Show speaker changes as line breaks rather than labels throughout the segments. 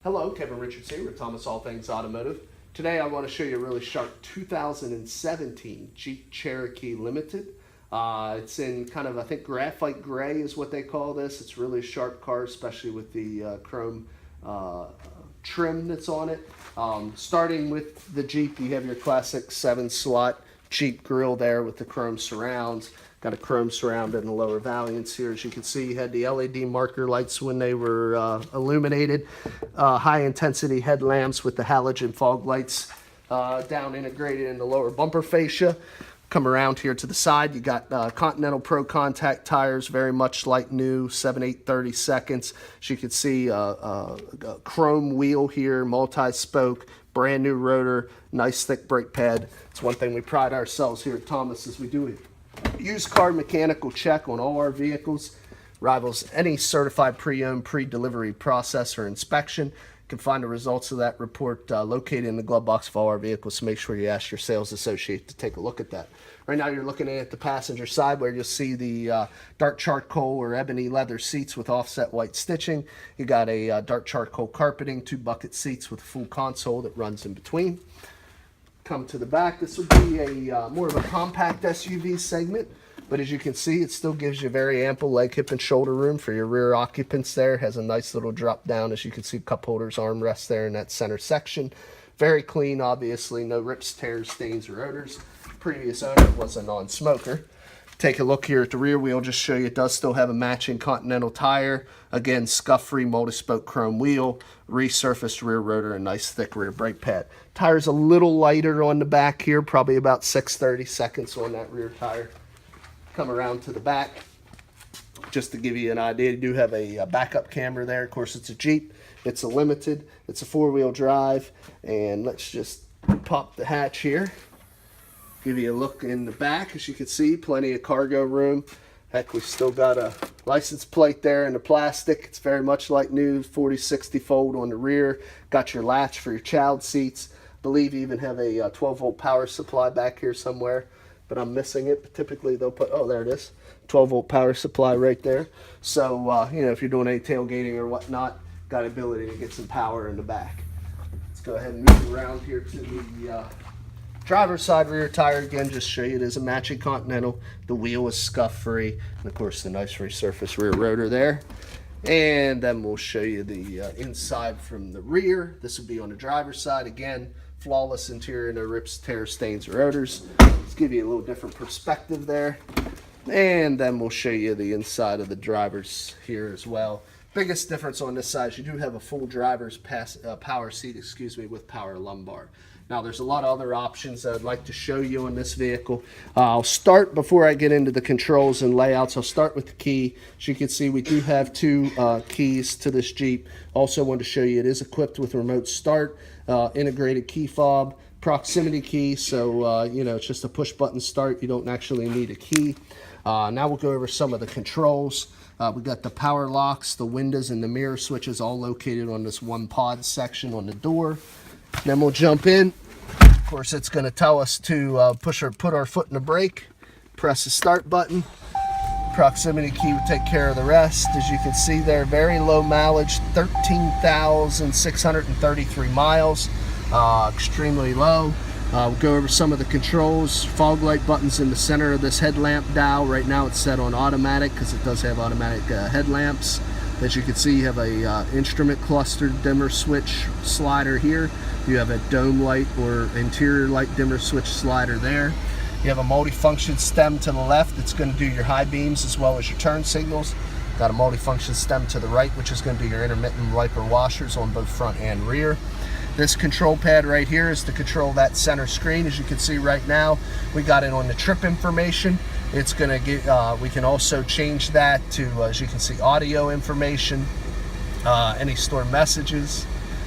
Hello, Kevin Richards here with Thomas All Things Automotive. Today I want to show you a really sharp 2017 Jeep Cherokee Limited. It's in kind of, I think, graphite gray is what they call this. It's really a sharp car, especially with the chrome trim that's on it. Starting with the Jeep, you have your classic 7-slot Jeep grille there with the chrome surrounds. Got a chrome surround in the lower valiance here. As you can see, you had the LED marker lights when they were illuminated. High intensity headlamps with the halogen fog lights down integrated in the lower bumper fascia. Come around here to the side, you got Continental Pro Contact tires, very much like new, 7/8/32. As you can see, a chrome wheel here, multi-spoke, brand new rotor, nice thick brake pad. It's one thing we pride ourselves here at Thomas is we do it. Used car mechanical check on all our vehicles, rivals any certified pre-owned, pre-delivery process or inspection. You can find the results of that report located in the glove box of all our vehicles, so make sure you ask your sales associate to take a look at that. Right now you're looking at the passenger side where you'll see the dark charcoal or ebony leather seats with offset white stitching. You got a dark charcoal carpeting, 2 bucket seats with a full console that runs in between. Come to the back, this would be a more of a compact SUV segment, but as you can see, it still gives you very ample leg, hip, and shoulder room for your rear occupants there. It has a nice little drop down, as you can see, cup holders, armrests there in that center section. Very clean, obviously, no rips, tears, stains, or odors. Previous owner was a non-smoker. Take a look here at the rear wheel, just show you it does still have a matching Continental tire. Again, scuff-free multi-spoke chrome wheel, resurfaced rear rotor, and nice thick rear brake pad. Tire's a little lighter on the back here, probably about 6/32 on that rear tire. Come around to the back, just to give you an idea, you do have a backup camera there. Of course, it's a Jeep, it's a Limited, it's a 4-wheel drive, and let's just pop the hatch here. Give you a look in the back. As you can see, plenty of cargo room. Heck, we've still got a license plate there in the plastic. It's very much like new, 40/60 fold on the rear. Got your latch for your child seats. I believe you even have a 12-volt power supply back here somewhere, but I'm missing it. But typically they'll put, oh, there it is, 12-volt power supply right there. So, you know, if you're doing any tailgating or whatnot, got the ability to get some power in the back. Let's go ahead and move around here to the driver's side rear tire. Again, just show you it is a matching Continental. The wheel is scuff free, and of course the nice resurfaced rear rotor there. And then we'll show you the inside from the rear. This will be on the driver's side. Again, flawless interior, no rips, tears, stains, or odors. Let's give you a little different perspective there. And then we'll show you the inside of the driver's here as well. Biggest difference on this side is you do have a full driver's power seat, with power lumbar. Now, there's a lot of other options that I'd like to show you on this vehicle. I'll start, before I get into the controls and layouts, I'll start with the key. As you can see, we do have 2 keys to this Jeep. Also wanted to show you it is equipped with remote start, integrated key fob, proximity key, so you know, it's just a push button start. You don't actually need a key. Now we'll go over some of the controls. We got the power locks, the windows, and the mirror switches all located on this 1 pod section on the door. Then we'll jump in. Of course, it's going to tell us to put our foot in the brake, press the start button. Proximity key will take care of the rest. As you can see there, very low mileage, 13,633 miles, extremely low. We'll go over some of the controls. Fog light buttons in the center of this headlamp dial. Right now it's set on automatic because it does have automatic headlamps. As you can see, you have a instrument cluster dimmer switch slider here. You have a dome light or interior light dimmer switch slider there. You have a multifunction stem to the left that's going to do your high beams as well as your turn signals. Got a multifunction stem to the right, which is going to do your intermittent wiper washers on both front and rear. This control pad right here is to control that center screen. As you can see right now, we got it on the trip information. It's going to get, we can also change that to, as you can see, audio information, any stored messages.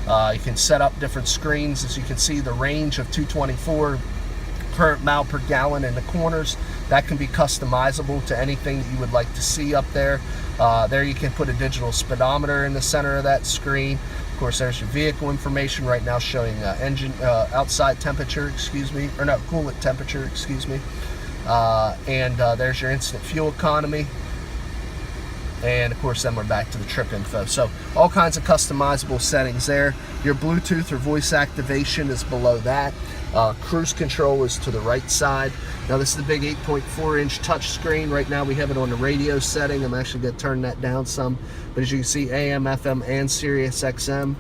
You can set up different screens. As you can see, the range of 224 current mile per gallon in the corners. That can be customizable to anything that you would like to see up there. There you can put a digital speedometer in the center of that screen. Of course, there's your vehicle information right now showing engine outside temperature, or no, coolant temperature, and there's your instant fuel economy. And of course, then we're back to the trip info. So all kinds of customizable settings there. Your Bluetooth or voice activation is below that. Cruise control is to the right side. Now this is the big 8.4-inch touchscreen. Right now we have it on the radio setting. I'm actually going to turn that down some. But as you can see, AM, FM, and Sirius XM.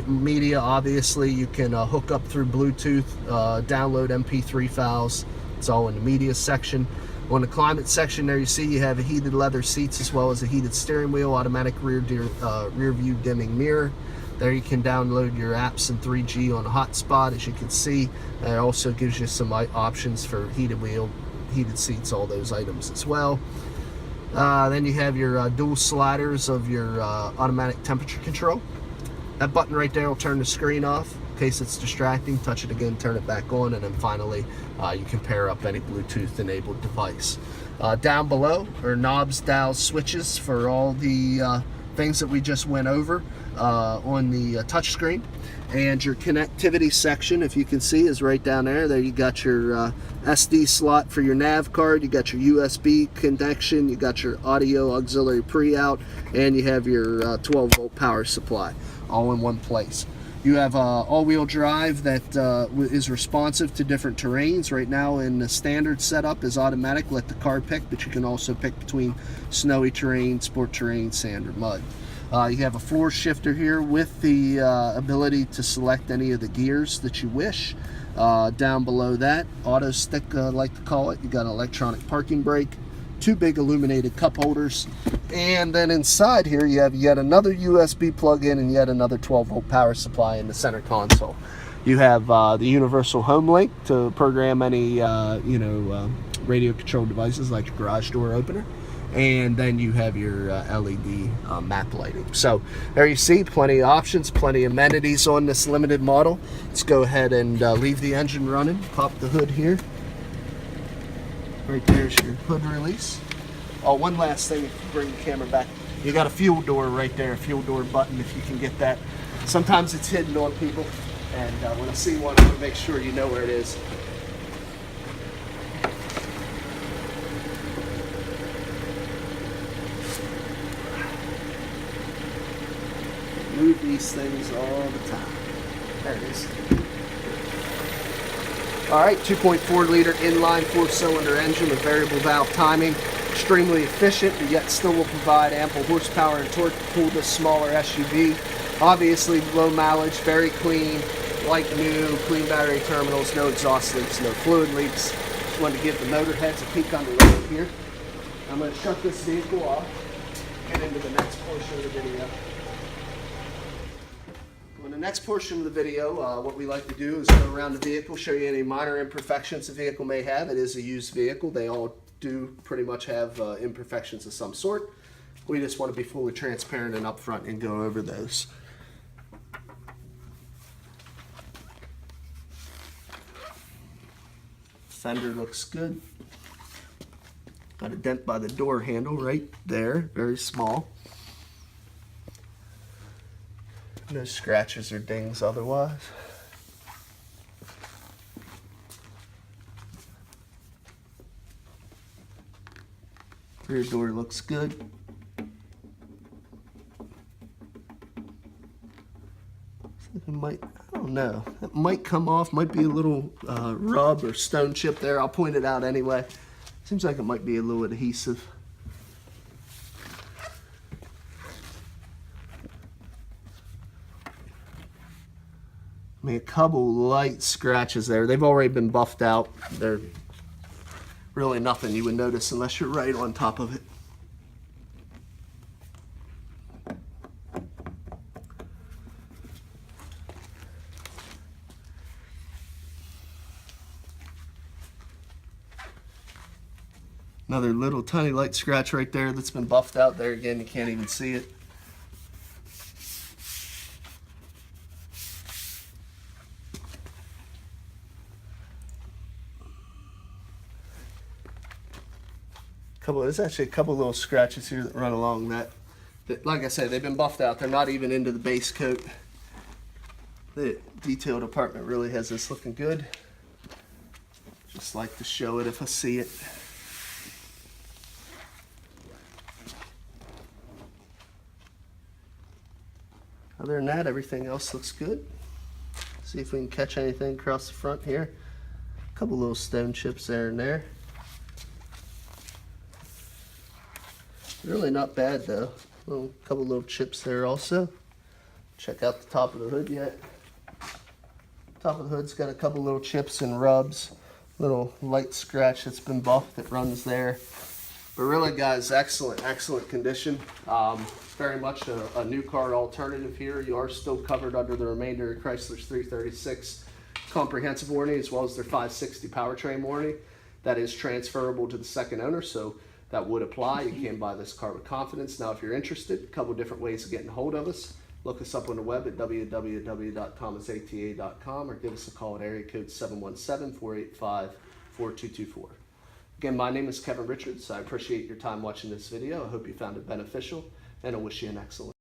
Media, obviously, you can hook up through Bluetooth, download MP3 files. It's all in the media section. On the climate section there, you see you have heated leather seats as well as a heated steering wheel, automatic rear view dimming mirror. There you can download your apps in 3G on a hotspot. As you can see, it also gives you some options for heated wheel, heated seats, all those items as well. Then you have your dual sliders of your automatic temperature control. That button right there will turn the screen off in case it's distracting. Touch it again, turn it back on, and then finally you can pair up any Bluetooth enabled device. Down below are knobs, dials, switches for all the things that we just went over on the touchscreen. And your connectivity section, if you can see, is right down there. There you got your SD slot for your nav card, you got your USB connection, you got your audio auxiliary pre-out, and you have your 12-volt power supply, all in one place. You have all-wheel drive that is responsive to different terrains. Right now in the standard setup is automatic, let the car pick, but you can also pick between snowy terrain, sport terrain, sand, or mud. You have a floor shifter here with the ability to select any of the gears that you wish. Down below that, auto stick, I like to call it, you got an electronic parking brake, two big illuminated cup holders, and then inside here you have yet another USB plug-in and yet another 12-volt power supply in the center console. You have the universal home link to program any radio controlled devices like your garage door opener. And then you have your LED map lighting. So there you see, plenty of options, plenty of amenities on this limited model. Let's go ahead and leave the engine running. Pop the hood here. Right there's your hood release. Oh, one last thing, if you bring the camera back, you got a fuel door right there, a fuel door button if you can get that. Sometimes it's hidden on people, and when I see one, I'm going to make sure you know where it is. Move these things all the time. There it is. All right, 2.4 liter inline 4-cylinder engine with variable valve timing. Extremely efficient, but yet still will provide ample horsepower and torque to pull this smaller SUV. Obviously low mileage, very clean, like new, clean battery terminals, no exhaust leaks, no fluid leaks. Just wanted to give the motor heads a peek under the hood here. I'm going to shut this vehicle off, get into the next portion of the video. In the next portion of the video, what we like to do is go around the vehicle, show you any minor imperfections the vehicle may have. It is a used vehicle. They all do pretty much have imperfections of some sort. We just want to be fully transparent and upfront and go over those. Fender looks good. Got a dent by the door handle right there, very small. No scratches or dings otherwise. Rear door looks good. It might, I don't know, it might come off, might be a little rub or stone chip there. I'll point it out anyway. Seems like it might be a little adhesive. I mean, a couple light scratches there. They've already been buffed out. They're really nothing you would notice unless you're right on top of it. Another little tiny light scratch right there that's been buffed out. There again, you can't even see it. There's actually a couple little scratches here that run along that, like I said, they've been buffed out. They're not even into the base coat. The detail department really has this looking good. Just like to show it if I see it. Other than that, everything else looks good. See if we can catch anything across the front here. A couple little stone chips there and there. Really not bad though. Couple little chips there also. Check out the top of the hood yet. Top of the hood's got a couple little chips and rubs. Little light scratch that's been buffed that runs there. But really, guys, excellent condition. Very much a new car alternative here. You are still covered under the remainder of Chrysler's 336 comprehensive warranty, as well as their 560 powertrain warranty. That is transferable to the second owner, so that would apply. You can buy this car with confidence. Now, if you're interested, a couple different ways of getting a hold of us. Look us up on the web at www.thomasata.com or give us a call at area code 717-485-4224. Again, my name is Kevin Richards. I appreciate your time watching this video. I hope you found it beneficial, and I wish you an excellent